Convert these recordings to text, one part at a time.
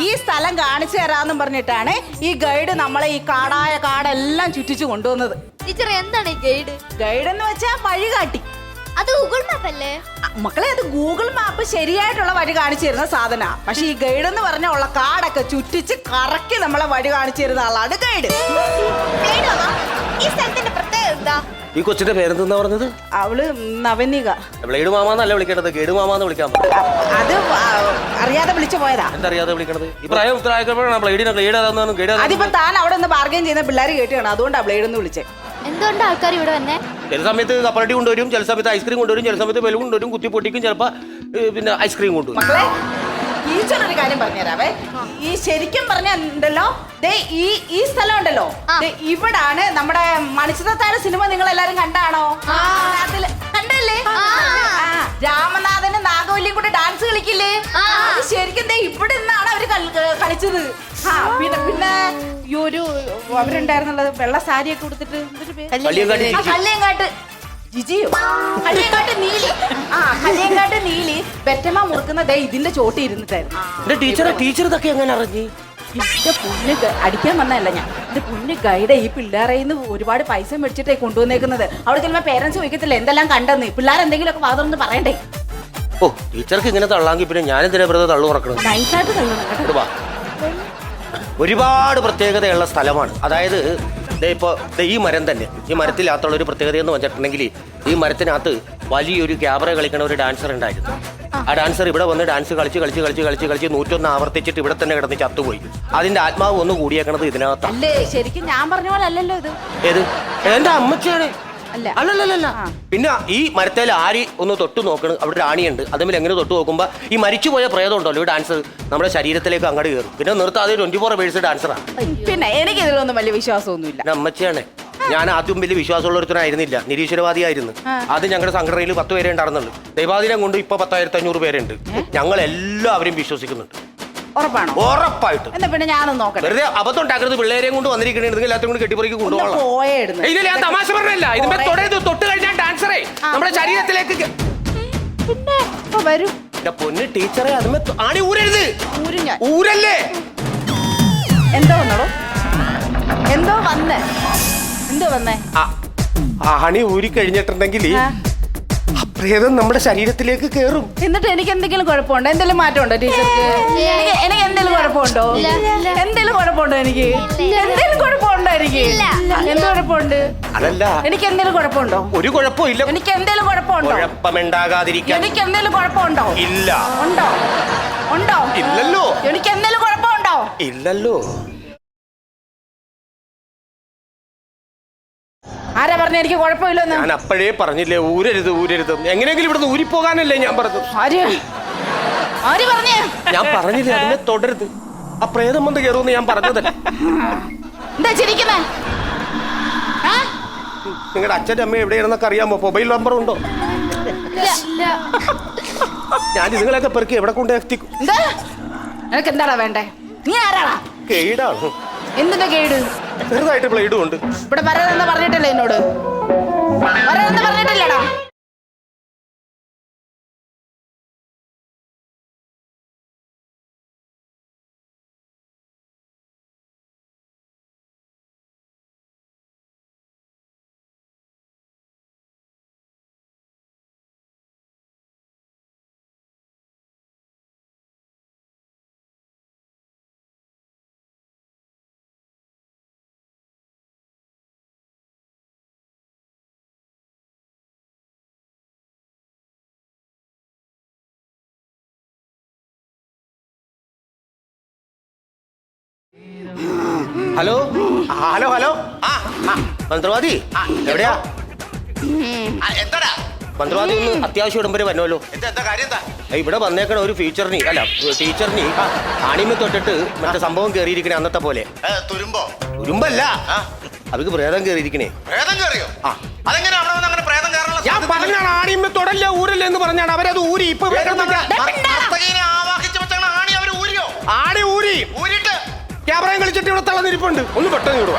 ഈ സ്ഥലം കാണിച്ചു തരാന്നും പറഞ്ഞിട്ടാണ് ഈ ഗൈഡ് നമ്മളെ ഈ കാടായ കാടെല്ലാം ചുറ്റിച്ചു കൊണ്ടുവന്നത്. ടീച്ചർ എന്താണ് ഈ ഗൈഡ്? ഗൈഡ് എന്ന് വെച്ചാൽ വഴികാട്ടി. അത് ഗൂഗിൾ മാപ്പ് അല്ലേ മക്കളെ? അത് ഗൂഗിൾ മാപ്പ് ശരിയായിട്ടുള്ള വഴി കാണിച്ചു തരുന്ന സാധന. പക്ഷെ ഈ ഗൈഡ് എന്ന് പറഞ്ഞ ഉള്ള കാടൊക്കെ ചുറ്റിച്ച് കറക്കി നമ്മളെ വഴി കാണിച്ചു തരുന്ന ആളാണ് ഗൈഡ്. ഈ സ്ഥലത്തിന്റെ പ്രത്യേകത എന്താ? ഈ കൊച്ചിന്റെ പേരെന്താ പറഞ്ഞത്? അവള് നവനിക. ബ്ലേഡ് മാമാന്നല്ല വിളിക്കേണ്ടത്, ഗൈഡ് മാമാന്ന് വിളിക്കാൻ. അത് അറിയാതെ വിളിച്ചു പോയതാ. എന്തറിയാതെ വിളിക്കണത്? ഈ പ്രായം ഉത്തരവാദിത്തപ്പെടാണ് ബ്ലേഡിനെ ബ്ലേഡ് ഏതാന്ന് ഗൈഡ്. അതിപ്പോ താൻ അവിടെ നിന്ന് ബാർഗൈൻ ചെയ്യുന്ന പിള്ളേർ കേട്ടാണ്, അതുകൊണ്ടാ ബ്ലേഡ് എന്ന് വിളിച്ചേ. എന്തുകൊണ്ട് ആൾക്കാർ ഇവിടെ വന്നേ? ചില സമയത്ത് കപ്പലട്ടി കൊണ്ടുവരും, ചില സമയത്ത് ഐസ്ക്രീം കൊണ്ടുവരും, ചില സമയത്ത് ബലൂൺ കൊണ്ടുവരും, കുത്തി പൊട്ടിക്കും, ചിലപ്പോ പിന്നെ ഐസ്ക്രീം കൊണ്ടുവരും. മക്കളെ ടീച്ചറൊരു കാര്യം പറഞ്ഞുതരാവേ. ഈ ശരിക്കും പറഞ്ഞല്ലോ, ഈ സ്ഥലം ഉണ്ടല്ലോ, ഇവിടാണ് നമ്മുടെ മണിച്ചിത്രത്താഴ് സിനിമ. നിങ്ങൾ എല്ലാരും കണ്ടാണോ? കണ്ടല്ലേ? രാമനാഥനും നാഗവല്ലിയും കൂടെ ഡാൻസ് കളിക്കില്ലേ? ശരിക്കും ഇവിടെ നിന്നാണ് അവര് കളിച്ചത്. പിന്നെ ഈ ഒരു അവരുണ്ടായിരുന്നുള്ളത് വെള്ള സാരിയൊക്കെ കൊടുത്തിട്ട് കല്ലേങ്കാട്ട് ജിജിയോ കല്ലേങ്കാട്ട് നീലി. കല്ലേങ്കാട്ട് നീലി ബെറ്റമ്മ മുറുക്കുന്ന ഇതിന്റെ ചോട്ടി ഇരുന്നിട്ടായിരുന്നു. ടീച്ചർ ഇതൊക്കെ എങ്ങനെ അറിഞ്ഞു? എന്റെ പുണ്ണ് അടിക്കാൻ വന്നതല്ല ഞാൻ. എന്റെ പുണ്ണ് ഗൈഡ് ഈ പിള്ളേരെന്ന് ഒരുപാട് പൈസ മേടിച്ചിട്ടേ കൊണ്ടുവന്നേക്കുന്നത്. അവിടെ ചിലപ്പോ പേരൻസ് ചോദിക്കത്തില്ല എന്തെല്ലാം കണ്ടെന്ന്. പിള്ളേരെന്തെങ്കിലും ഒക്കെ വാദം പറയണ്ടേ? ഓ, ടീച്ചർക്ക് ഇങ്ങനെ തള്ളാങ്കി പിന്നെ ഞാനെന്തിനാ വെറുതെ തള്ളു തുറക്കണം? നൈസായിട്ട് തള്ളണം. ഒരുപാട് പ്രത്യേകതയുള്ള സ്ഥലമാണ്. അതായത് ഇപ്പൊ ഈ മരം തന്നെ, ഈ മരത്തിനകത്തുള്ള ഒരു പ്രത്യേകത എന്ന് വെച്ചിട്ടുണ്ടെങ്കിൽ ഈ മരത്തിനകത്ത് വലിയൊരു ക്യാമറ കളിക്കുന്ന ഒരു ഡാൻസർ ഉണ്ടായിരുന്നു. ആ ഡാൻസർ ഇവിടെ വന്ന് ഡാൻസ് കളിച്ച് 101 ആവർത്തിച്ചിട്ട് ഇവിടെ തന്നെ കിടന്ന് ചത്തുപോയി. അതിന്റെ ആത്മാവ് ഒന്ന് കൂടിയേക്കണത് ഇതിനകത്താണ്. അല്ലേ? ശരിക്കും ഞാൻ പറഞ്ഞ പോലെ അല്ലല്ലോ ഇത്. ഏത്? എന്റെ അമ്മച്ചാണ്. അല്ലല്ല. പിന്നെ ഈ മരത്തേൽ ആരി ഒന്ന് തൊട്ട് നോക്കണം. അവിടെ ഒരു ആണിയുണ്ട്. അതുപോലെ എങ്ങനെ തൊട്ട് നോക്കുമ്പോ ഈ മരിച്ചുപോയ പ്രേതം ഉണ്ടല്ലോ, ഈ ഡാൻസർ നമ്മുടെ ശരീരത്തിലേക്ക് അങ്ങോട്ട് കയറും. പിന്നെ നിർത്താതെ 24 hours ഡാൻസറാണ്. പിന്നെ എനിക്ക് ഇതിലൊന്നും വലിയ വിശ്വാസമൊന്നുമില്ല. അമ്മച്ചാണ്. ഞാൻ ആദ്യം വലിയ വിശ്വാസമുള്ള ഒരുത്തനായിരുന്നില്ല, നിരീശ്വരവാദിയായിരുന്നു. ആദ്യം ഞങ്ങളുടെ സംഘടനയിൽ 10 പേരെ ഉണ്ടായിരുന്നുള്ളൂ. ദൈവാദിനം കൊണ്ട് ഇപ്പൊ 10,500 പേരുണ്ട്. ഞങ്ങൾ എല്ലാവരും വിശ്വസിക്കുന്നുണ്ട്. ഉറപ്പാണോ? ഉറപ്പായിട്ട്. എന്നാ പിന്നെ ഞാനൊന്ന് നോക്കട്ടെ. വെറുതെ അബദ്ധം ഉണ്ടാക്കരുത്. പിള്ളേരെയും കൊണ്ട് വന്നിരിക്കണേ, എല്ലാത്തിനും കൂടി കെട്ടിപ്പറിക്ക് കൊണ്ടുപോകണം. ഇതിൽ ഞാൻ തമാശ പറഞ്ഞല്ല. ഇതിന്റെ തൊട്ട് കഴിഞ്ഞാൽ ഡാൻസറേ നമ്മുടെ ശരീരത്തിലേക്ക് പിന്നെ വരും. എന്റെ പൊന്ന് ടീച്ചറെ, അതുമേ ആണി ഊരരുത്. ഊരല്ലേ? എന്തോ വന്നോ? എന്തോ വന്നേ? ആണി ഊരി കഴിഞ്ഞിട്ടുണ്ടെങ്കിൽ പ്രേതം നമ്മുടെ ശരീരത്തിലേക്ക് കേറും. എന്നിട്ട് എനിക്ക് എന്തെങ്കിലും കുഴപ്പമുണ്ടോ? എന്തെങ്കിലും മാറ്റമുണ്ടോ ടീച്ചർക്ക്? എനിക്ക് എന്തെങ്കിലും കുഴപ്പമുണ്ടോ? എന്തെങ്കിലും കുഴപ്പമുണ്ടോ? എനിക്ക് എന്തെങ്കിലും കുഴപ്പമുണ്ടോ? എനിക്ക് എന്ത് കുഴപ്പമുണ്ട്? അതല്ല, എനിക്ക് എന്തെങ്കിലും കുഴപ്പമുണ്ടോ? ഒരു കുഴപ്പമില്ല. എനിക്ക് എന്തെങ്കിലും കുഴപ്പമുണ്ടോ? കുഴപ്പമുണ്ടാകാതിരിക്കാൻ എനിക്ക് എന്തെങ്കിലും കുഴപ്പമുണ്ടോ? ഇല്ല. ഉണ്ടോ? ഇല്ലല്ലോ. എനിക്ക് എന്തെങ്കിലും കുഴപ്പമുണ്ടോ? ഇല്ലല്ലോ. ആരാ പറഞ്ഞ എനിക്ക് കുഴപ്പമില്ലെന്ന്? ഞാൻ അപ്പോഴേ പറഞ്ഞില്ലേ ഊരരുത്. എങ്ങനെയെങ്കിലും ഇവിടുന്ന് ഊരിപ്പോകാനല്ലേ ഞാൻ പറഞ്ഞത്. ആര് പറഞ്ഞേ? ഞാൻ പറഞ്ഞില്ലേ അതിനെ തുടരുത്. ആ പ്രേതം വന്ന് കയറുമെന്ന് ഞാൻ പറഞ്ഞതല്ലേ. എന്താ ചിരിക്കുന്നേ? നിങ്ങളുടെ അച്ഛൻ്റെ അമ്മ എവിടെയാണെന്നൊക്കെ അറിയാമോ? മൊബൈൽ നമ്പർ ഉണ്ടോ? ഞാൻ നിങ്ങളൊക്കെ പെറുക്കി എവിടെ കൊണ്ട് എത്തിക്കും. നിനക്ക് എന്താടാ വേണ്ടേ? നീ ആരാടാ? ഗൈഡാണ്. എന്തിന്റെ ഗൈഡ്? ചെറുതായിട്ട് ബ്ലേഡും ഉണ്ട്. ഇവിടെ വരാനെന്ന് പറഞ്ഞിട്ടില്ലേ എന്നോട്? വരാനെന്ന് പറഞ്ഞിട്ടില്ലടാ. ഹലോ. മന്ത്രവാദി എവിടെയാ? മന്ത്രവാദി ഒന്ന് അത്യാവശ്യം ഇടുമ്പോ വരണമല്ലോ. ഇവിടെ വന്നേക്കണ ഒരു ടീച്ചറിന് ആണിമ തൊട്ടിട്ട് മറ്റേ സംഭവം കേറിയിരിക്കണേ. അന്നത്തെ പോലെ തുരുമ്പല്ല, അവർക്ക് പ്രേതം കേറിയിരിക്കണേ. ഞാൻ പറഞ്ഞാണ് ആണിമ തൊടല്ല ഊരല്ല എന്ന് പറഞ്ഞാണ്. അവരത് ഊരി. ഇപ്പൊ ആണി ഊരി ക്യാമറയും കളിച്ചിട്ട് ഇവിടെ തളർന്നിരിപ്പുണ്ട്. ഒന്ന് പെട്ടെന്ന് വിടുക.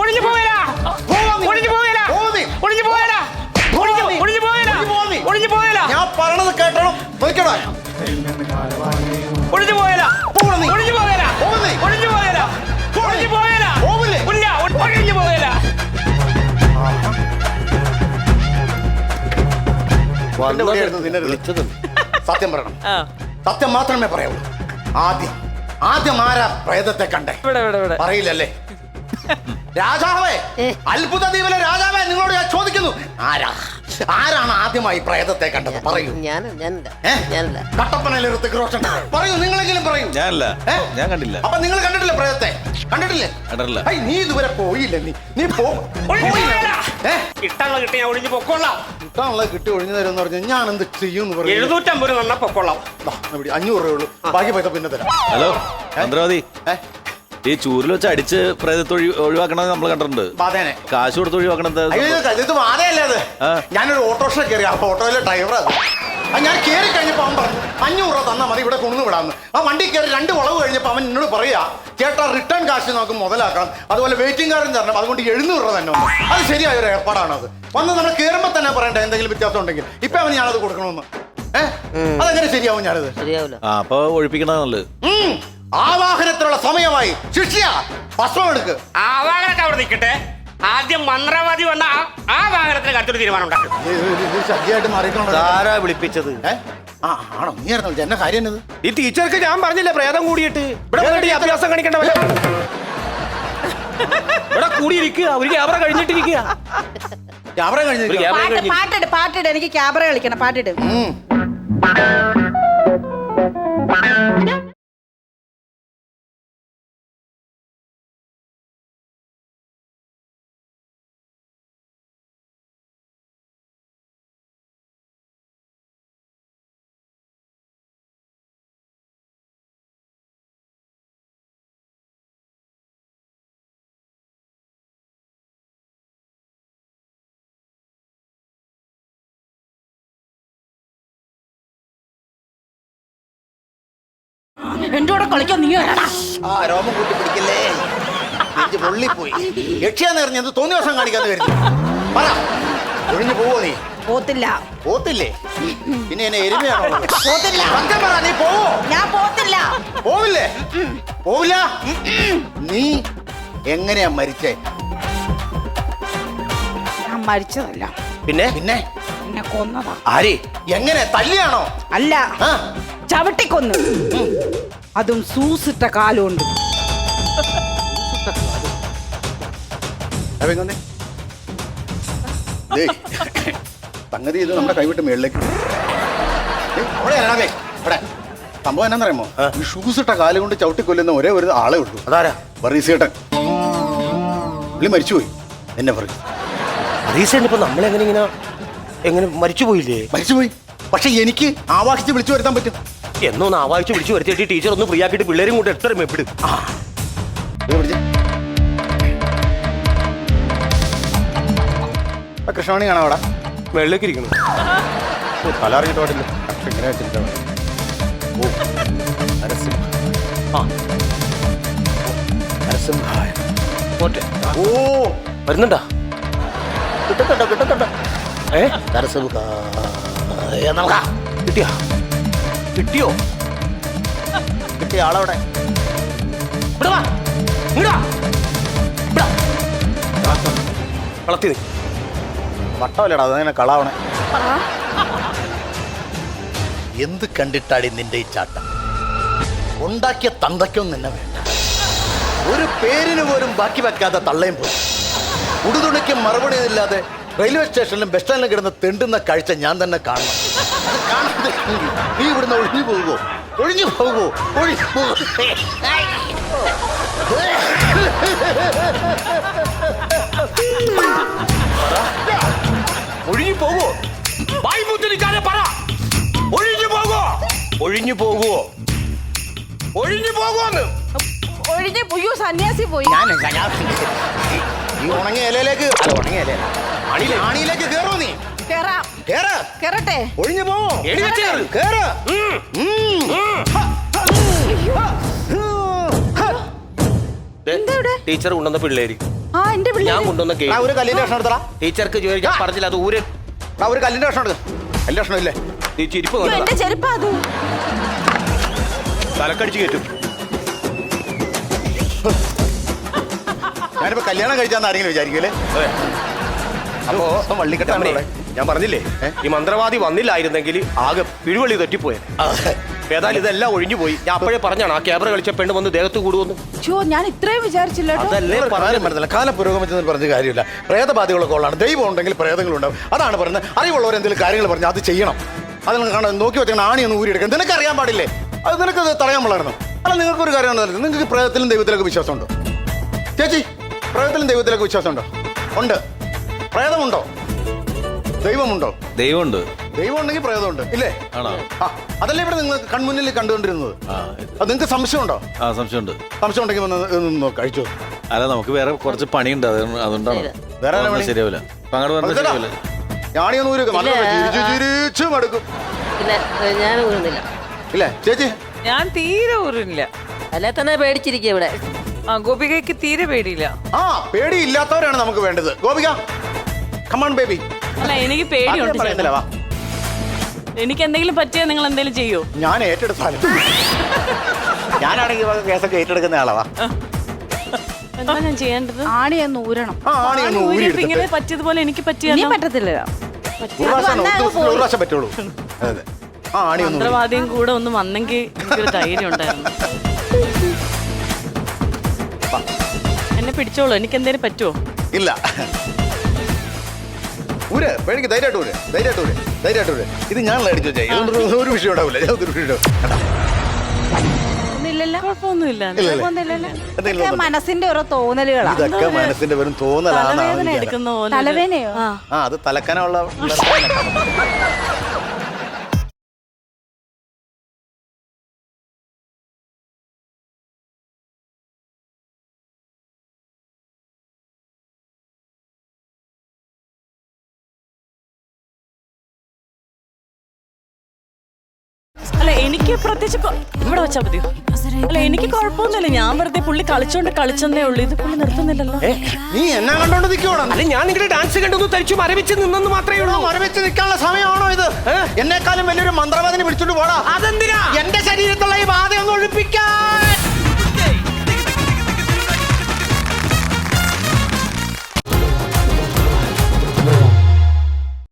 ഒളിഞ്ഞു പോകല ഒളിഞ്ഞു പോകല ഒളിഞ്ഞു പോകല ഒളിഞ്ഞു പോകല ഒളിഞ്ഞു പോകല ഞാൻ പറയണത് കേട്ടോ നോക്കടാ ഒളിഞ്ഞു പോകല ഒളിഞ്ഞു പോകല ഒളിഞ്ഞു പോകല ഒളിഞ്ഞു പോകല ഒളിഞ്ഞു പോകല വിളിച്ചതും സത്യം പറയണം. സത്യം മാത്രമേ പറയാവൂ. ആദ്യം ആരാ പ്രേതത്തെ കണ്ടേ? പറയില്ലല്ലേ? രാജാവേ, അത്ഭുത ദ്വീപിലെ രാജാവേ, നിങ്ങളോട് ഞാൻ ചോദിക്കുന്നു, ആരാണ് ആദ്യമായി പ്രേതത്തെ കണ്ടത്? പറയൂ. കട്ടപ്പനയിലെ ഋതിക് റോഷൻ. പറയൂ, നിങ്ങളെങ്കിലും പറയൂ. ഞാൻ കണ്ടില്ല. അപ്പൊ നിങ്ങൾ കണ്ടിട്ടില്ല പ്രേതത്തെ? കണ്ടിട്ടില്ലേ? നീ ഇതുവരെ പോയില്ലേ? നീ കിട്ടാനുള്ള കിട്ടി ഞാൻ ഒളിഞ്ഞു പൊക്കോളാം. കിട്ടാനുള്ളത് കിട്ടി ഒഴിഞ്ഞു തരുമെന്ന് പറഞ്ഞു. ഞാൻ എന്ത് ചെയ്യും? 750 തന്നാ പൊക്കോളാം. 500 രൂപയുള്ളൂ, ബാക്കി പൈസ പിന്നെ തരാം. ഹലോ മന്ത്രവാദി, ഈ ചൂരിൽ വെച്ച് അടിച്ച് പ്രേതത്തെ ഒഴിവാക്കണത് നമ്മൾ കണ്ടിട്ടുണ്ട്. കാശ് കൊടുത്ത് ഒഴിവാക്കണത് ഇത് വാദയല്ലേ അത്? ഞാനൊരു ഓട്ടോറിക്ഷ കയറി, ആ ഓട്ടോയിലെ ഡ്രൈവർ അത്. ഞാൻ കയറി കഴിഞ്ഞപ്പോ അവൻ പറഞ്ഞു 500 രൂപ തന്നാ മതി, ഇവിടെ കൊണ്ടു വിടാന്ന്. ആ വണ്ടി കയറി 2 വളവ് കഴിഞ്ഞപ്പോ അവൻ എന്നോട് പറയാ, ചേട്ടാ റിട്ടേൺ കാശ് നമുക്ക് മുതലാക്കണം, അതുപോലെ വെയിറ്റിംഗ് കാർഡും തരണം, അതുകൊണ്ട് 700 രൂപ തന്നെ. അത് ശരിയായ ഒരു ഏർപ്പാടാണത്. വന്ന് നമ്മൾ കയറുമ്പോ തന്നെ പറയണ്ടേ എന്തെങ്കിലും വ്യത്യാസം ഉണ്ടെങ്കിൽ. ഇപ്പൊ അവന് ഞാനത് കൊടുക്കണമെന്ന്. അതെങ്ങനെ ശരിയാവും? ഞാനത് അപ്പൊ ഒഴിപ്പിക്കണ നല്ലത്. ആവാഹനത്തിനുള്ള സമയമായി. ശിഷ്യ, ഭസ്മം എടുക്ക്. ആവാഹനൊക്കെ അവിടെ നിൽക്കട്ടെ, ആദ്യം മന്ത്രവാദി വന്ന ആ വാഹനത്തിന് കത്തൊരു തീരുമാനം ഉണ്ടാക്കും. ശല്യമായിട്ട് മാറിയിട്ടുണ്ട്. ആരാ വിളിപ്പിച്ചത്? ആണോ? നീ ആയിരുന്നു വിളിച്ചത്? എന്നെ കാര്യം എന്നത്? ഈ ടീച്ചർക്ക് ഞാൻ പറഞ്ഞില്ലേ പ്രേതം കൂടിയിട്ട് ഇവിടെ അഭ്യാസം കാണിക്കണ്ട. ഇവിടെ കൂടിയിരിക്കുക, ഒരു ക്യാമറ കഴിഞ്ഞിട്ടിരിക്കുക. ക്യാമറ കഴിഞ്ഞു. പാട്ടിട്, എനിക്ക് ക്യാമറ കളിക്കണം. പാട്ടിട്. എന്റെ കൂടെ കളിക്കാൻ നീ രോമം കൂട്ടി പിടിക്കല്ലേ, പൊള്ളിപ്പോയി. യക്ഷിയാന്ന് എറിഞ്ഞത് തോന്നിയ വർഷം കാണിക്കാന്ന് കരുതി. പറ, ഒഴിഞ്ഞു പോവോ? നീ പോത്തില്ലേ? പിന്നെ എന്നെ എരുമയാണോ? പോത്തില്ല. നീ പോവോ? ഞാൻ പോത്തില്ല. പോവില്ലേ? പോവില്ല. നീ എങ്ങനെയാ മരിച്ചേ? ഞാൻ മരിച്ചതല്ല. പിന്നെ എന്നെ കൊന്നതാ. ആര്? എങ്ങനെ? തല്ലിയാണോ? അല്ല, ചവിട്ടിക്കൊന്നു. അതും സൂസിട്ട കാലുകൊണ്ട്. സംഗതി ഇത് നമ്മുടെ കൈവിട്ട് മേളിലേക്ക്. അവിടെ സംഭവം എന്നാന്നറിയാമോ? ഈ ഷൂസ് ഇട്ട കാല് കൊണ്ട് ചവിട്ടിക്കൊല്ലുന്ന ഒരേ ഒരു ആളെ ഉള്ളൂ. അതാരാ? ഫറീസേട്ടൻ. പുള്ളി മരിച്ചുപോയി. എന്നെ ഫറീസ്. ഫറീസേട്ടൻ എങ്ങനെ മരിച്ചുപോയില്ലേ? മരിച്ചുപോയി. പക്ഷെ എനിക്ക് ആവാഹിച്ച് വിളിച്ചു വരുത്താൻ പറ്റും. എന്നൊന്ന് ആവാഹിച്ച് വിളിച്ചു വരുത്തിയിട്ട് ടീച്ചർ ഒന്ന് ഫ്രീ ആക്കിയിട്ട് പിള്ളേരും കൊണ്ട് എത്ര മെപ്പിടും. കൃഷ്ണമണി കാണാം അവിടെ വെള്ളേക്ക് ഇരിക്കണം. തല അറിഞ്ഞിട്ട് പാടില്ല. പക്ഷെ ഇങ്ങനെ വെച്ചിട്ടാണ്. വരുന്നുണ്ടാ? കിട്ടുന്നുണ്ടോ? കിട്ടിയോ? കിട്ടിയ ആളവിടെ. കളത്തി വട്ടമല്ലടാ, അതങ്ങനെ കളാവണേ. എന്ത് കണ്ടിട്ടാടി നിന്റെ ഈ ചാട്ടം? ഉണ്ടാക്കിയ തന്തയ്ക്കൊന്നും നിന്നെ വേണ്ട. ഒരു പേരിന് പോലും ബാക്കി വെക്കാതെ തള്ളയും പോയി. ഉടുതുണിക്ക് മറുപടി ഇല്ലാതെ റെയിൽവേ സ്റ്റേഷനിലും ബസ് സ്റ്റാൻഡിലും കിടന്ന് തെണ്ടുന്ന കാഴ്ച ഞാൻ തന്നെ കാണണം. അത് കാണാതെ നീ ഇവിടുന്ന് ഒഴിഞ്ഞു പോകുമോ? ഒഴിഞ്ഞു പോകുമോ? ഒഴിഞ്ഞു പോകുമോ? ഒഴിഞ്ഞു പോകുമോ? പറ. ഒഴിഞ്ഞു പോകുമോ? ഒഴിഞ്ഞു പോകുമോ? ഒഴിഞ്ഞു പോകുമോന്ന്? ഒഴിഞ്ഞു പോയോ? സന്യാസി പോയി. ഈ ഉണങ്ങിയ ഇലയിലേക്ക്, ഉണങ്ങിയ ഇല ആണിയിലേക്ക് കേറോ? നീ കേറട്ടെ. ഒഴിഞ്ഞു പോവോ? ടീച്ചർ കൊണ്ടുവന്ന പിള്ളേര്. എന്റെ ഞാൻ കൊണ്ടുവന്ന ഗൈഡ് ഒരു കല്ലിന്റെ കഷ്ണം എടുത്തടാ. ടീച്ചർക്ക് ചോദിക്കാൻ പറഞ്ഞില്ല അത് ഊര് ഒരു കല്ലിന്റെ കഷ്ണം എടുക്ക. കല്ലിന്റെ കഷ്ണം ഇല്ലേ? ഈ ചിരിപ്പ് അയ്യോ, എന്റെ ചെരുപ്പാ അത്. തലക്കടിച്ച് കയറ്റും. ഞാനിപ്പോ കല്യാണം കഴിച്ചാന്ന് ആരെങ്കിലും വിചാരിക്കൂലേ? അപ്പോ വള്ളിക്കെട്ടാണ് ഇവിടെ. ഞാൻ പറഞ്ഞില്ലേ ഈ മന്ത്രവാദി വന്നില്ലായിരുന്നെങ്കിൽ ആകെ പിഴുവള്ളി തെറ്റിപ്പോയെ. ഏതായാലും ഇതെല്ലാം ഒഴിഞ്ഞു പോയി. ഞാൻ അപ്പോഴേ പറഞ്ഞാണ് ആ ക്യാമറ കളിച്ച പെണ്ണ് വന്ന് ദേഹത്ത് കൂടുവന്ന്. ചോ, ഞാൻ ഇത്രയും വിചാരിച്ചില്ല കേട്ടോ. അതല്ലേ പറയാൻ പറ്റില്ല. കാലം പുരോഗമിച്ചെന്ന് പറഞ്ഞ കാര്യമില്ല. പ്രേതബാധകളൊക്കെ ഉള്ളതാണ്. ദൈവം ഉണ്ടെങ്കിൽ പ്രേതങ്ങളുണ്ടാവും. അതാണ് പറയുന്നത്. അറിവുള്ളവർ എന്തെങ്കിലും കാര്യങ്ങൾ പറഞ്ഞാൽ അത് ചെയ്യണം. അത് കാണാൻ നോക്കി വെച്ചാൽ ആണിയൊന്ന് ഊരിയെടുക്കണം. നിനക്ക് അറിയാൻ പാടില്ലേ? അത് നിനക്ക് തടയാൻ പാടായിരുന്നു. അല്ല, നിങ്ങൾക്കൊരു കാര്യം നിങ്ങൾക്ക് പ്രേതത്തിലും ദൈവത്തിലൊക്കെ വിശ്വാസമുണ്ടോ? ചേച്ചി, പ്രേതത്തിലും ദൈവത്തിലൊക്കെ വിശ്വാസമുണ്ടോ? ഉണ്ട്. പ്രേതമുണ്ടോ? ദൈവമുണ്ടോ? ദൈവമുണ്ട്. ദൈവം ഉണ്ടെങ്കിൽ പ്രേതമുണ്ട് ഇല്ലേ? ആണോ? ആ, അതല്ലേ ഇവിടെ നിങ്ങൾ കൺമുന്നിൽ കണ്ടുകൊണ്ടിരുന്നത്. അത് നിങ്ങൾക്ക് സംശയമുണ്ടോ? ആ, സംശയമുണ്ട്. സംശയം ഉണ്ടെങ്കിൽ വന്ന് കഴിച്ചു. അല്ല, നമുക്ക് വേറെ കുറച്ച് പണിയുണ്ട്. അതുകൊണ്ടാണ്. വേറെ ആരാ പണി? ശരിയാവില്ല. അപ്പൊ അങ്ങോട്ട് പറഞ്ഞാൽ ശരിയാവില്ല. ഞാണിയൊന്നും ഊരൊക്കെ ചിരിച്ചു മടുക്കും. ഇല്ല, ഞാൻ ഊരുന്നില്ല. ഇല്ലേ ചേച്ചി? ഞാൻ തീരെ ഊരില്ല. അല്ലെ തന്നെ പേടിച്ചിരിക്കുക ഇവിടെ. ആ, ഗോപികയ്ക്ക് തീരെ പേടിയില്ല. ആ, പേടിയില്ലാത്തവരാണ് നമുക്ക് വേണ്ടത്. Gopika, come on baby. അല്ല, എനിക്ക് പേടിയുണ്ട്. പറയുന്നില്ല, വാ. എനിക്ക് എന്തെങ്കിലും പറ്റിയാൽ നിങ്ങൾ എന്തെങ്കിലും ചെയ്യോ? ഞാൻ ഏറ്റെടുത്താലും ഞാനാണെങ്കിൽ കേസൊക്കെ ഏറ്റെടുക്കുന്ന ആളാ. എന്താ ഞാൻ ചെയ്യേണ്ടത്? ആണി ഒന്ന് ഊരണം. ആ, ആണിയൊന്ന് ഊരി ഊരിയപ്പോ ഇങ്ങനെ പറ്റിയതുപോലെ എനിക്ക് ഇനി പറ്റിയാലോ? പറ്റത്തില്ല. ഒരു പ്രാവശ്യം പറ്റുള്ളൂ. അതെ അതെ. ആ, ആണിയൊന്ന് ഊരി. മന്ത്രവാദിയും കൂടെ ഒന്ന് വന്നെങ്കിൽ എനിക്കൊരു ധൈര്യം ഉണ്ടായിരുന്നു. എന്നെ പിടിച്ചോളൂ. എനിക്ക് എന്തേലും പറ്റുമോ? ഇല്ല. ഊര് പേടിക്ക്. ധൈര്യമായിട്ട് ഊര്. ധൈര്യമായിട്ട് ഊര്. ധൈര്യമായിട്ട് ഊര്. ഇത് ഞാനല്ല അടിച്ചു വെച്ചേ. ഇതൊന്നും ഒരു വിഷയം ഉണ്ടാവില്ല. ഒരു വിഷയം ഉണ്ടാവും. ഒന്നുമില്ലല്ലോ. കുഴപ്പമൊന്നുമില്ല. ഒന്നുമില്ലല്ലോ. ഇതൊക്കെ മനസ്സിന്റെ ഓരോ തോന്നലുകളാ. ഇതൊക്കെ മനസ്സിന്റെ വെറും തോന്നലാണ്. തലവേദന എടുക്കുന്ന പോലെ. തലവേദനയോ? ആ, അത് തലക്കാനുള്ള അല്ല, എനിക്ക് പ്രത്യേകിച്ച് ഇവിടെ വെച്ചാൽ മതിയോ? അല്ല, എനിക്ക് കുഴപ്പമൊന്നുമില്ല. ഞാൻ വെറുതെ പുള്ളി കളിച്ചെന്നേ ഉള്ളൂ. ഇത് പുള്ളി നിർത്തുന്നില്ലല്ലോ. നീ എന്നാ കണ്ടോണ്ട് നിൽക്കുവാണ്? അല്ല, ഞാൻ നിങ്ങളുടെ ഡാൻസ് കണ്ടൊന്ന് തരിച്ചു മരവിച്ച് നിന്നെന്ന് മാത്രമേ ഉള്ളൂ. മരവിച്ച് നിൽക്കാനുള്ള സമയമാണോ ഇത്? എന്നെക്കാളും വലിയൊരു മന്ത്രവാദിനെ വിളിച്ചോണ്ട് പോടാ. അതെന്തിനാ? എന്റെ ശരീരത്തുള്ള ഈ